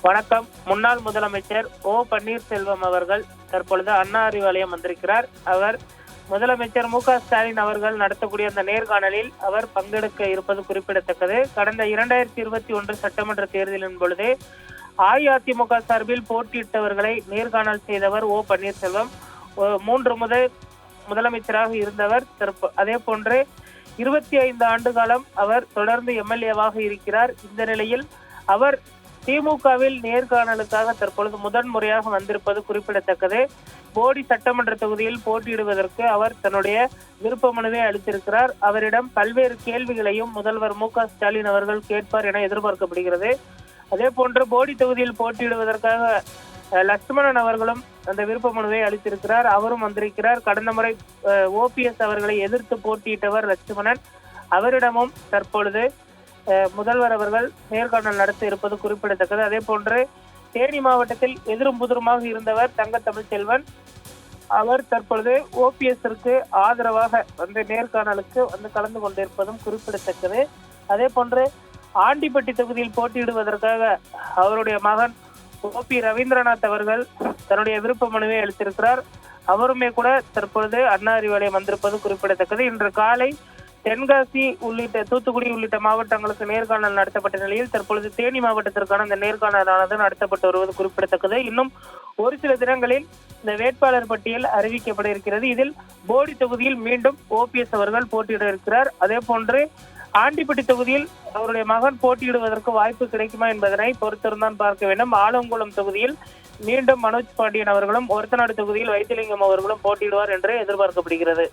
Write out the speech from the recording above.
வணக்கம். முன்னாள் முதலமைச்சர் ஓ பன்னீர்செல்வம் அவர்கள் தற்பொழுது அண்ணா அறிவாலயம் வந்திருக்கிறார். அவர் முதலமைச்சர் மு க ஸ்டாலின் அவர்கள் நடத்தக்கூடிய அந்த நேர்காணலில் அவர் பங்கெடுக்க இருப்பது குறிப்பிடத்தக்கது. கடந்த 2021 சட்டமன்ற தேர்தலின் பொழுது அஇஅதிமுக சார்பில் போட்டியிட்டவர்களை நேர்காணல் செய்தவர் ஓ பன்னீர்செல்வம். 3 முறை முதலமைச்சராக இருந்தவர். அதே போன்று 25 ஆண்டு காலம் அவர் தொடர்ந்து எம்எல்ஏவாக இருக்கிறார். இந்த நிலையில் அவர் திமுகவில் நேர்காணலுக்காக தற்பொழுது முதன்முறையாக வந்திருப்பது குறிப்பிடத்தக்கது. போடி சட்டமன்ற தொகுதியில் போட்டியிடுவதற்கு அவர் தன்னுடைய விருப்ப மனுவை அளித்திருக்கிறார். அவரிடம் பல்வேறு கேள்விகளையும் முதல்வர் மு க ஸ்டாலின் அவர்கள் கேட்பார் என எதிர்பார்க்கப்படுகிறது. அதே போன்று போடி தொகுதியில் போட்டியிடுவதற்காக லட்சுமணன் அவர்களும் அந்த விருப்ப மனுவை அளித்திருக்கிறார். அவரும் வந்திருக்கிறார். கடந்த முறை ஓபிஎஸ் அவர்களை எதிர்த்து போட்டியிட்டவர் லட்சுமணன். அவரிடமும் தற்பொழுது முதல்வர் அவர்கள் நேர்காணல் நடத்த இருப்பது குறிப்பிடத்தக்கது. அதே போன்று தேனி மாவட்டத்தில் எதிரும் புதிருமாக இருந்தவர் தங்க தமிழ்ச்செல்வன். அவர் தற்பொழுது ஓபிஎஸ்ற்கு ஆதரவாக வந்து நேர்காணலுக்கு வந்து கலந்து கொண்டிருப்பதும் குறிப்பிடத்தக்கது. அதே போன்று ஆண்டிப்பட்டி தொகுதியில் போட்டியிடுவதற்காக அவருடைய மகன் ஓபி ரவீந்திரநாத் அவர்கள் தன்னுடைய விருப்ப மனுவை அளித்திருக்கிறார். அவருமே கூட தற்பொழுது அண்ணா அறிவாலயம் வந்திருப்பது குறிப்பிடத்தக்கது. இன்று காலை தென்காசி உள்ளிட்ட தூத்துக்குடி உள்ளிட்ட மாவட்டங்களுக்கு நேர்காணல் நடத்தப்பட்ட நிலையில் தற்பொழுது தேனி மாவட்டத்திற்கான இந்த நேர்காணலானது நடத்தப்பட்டு வருவது குறிப்பிடத்தக்கது. இன்னும் ஒரு சில தினங்களில் இந்த வேட்பாளர் பட்டியல் அறிவிக்கப்பட இருக்கிறது. இதில் போடி தொகுதியில் மீண்டும் ஓபிஎஸ் அவர்கள் போட்டியிட இருக்கிறார். அதே போன்று ஆண்டிப்பட்டி தொகுதியில் அவருடைய மகன் போட்டியிடுவதற்கு வாய்ப்பு கிடைக்குமா என்பதனை பொறுத்திருந்தான் பார்க்க வேண்டும். ஆலங்குளம் தொகுதியில் மீண்டும் மனோஜ் பாண்டியன் அவர்களும், ஒரத்தநாடு தொகுதியில் வைத்திலிங்கம் அவர்களும் போட்டியிடுவார் என்று எதிர்பார்க்கப்படுகிறது.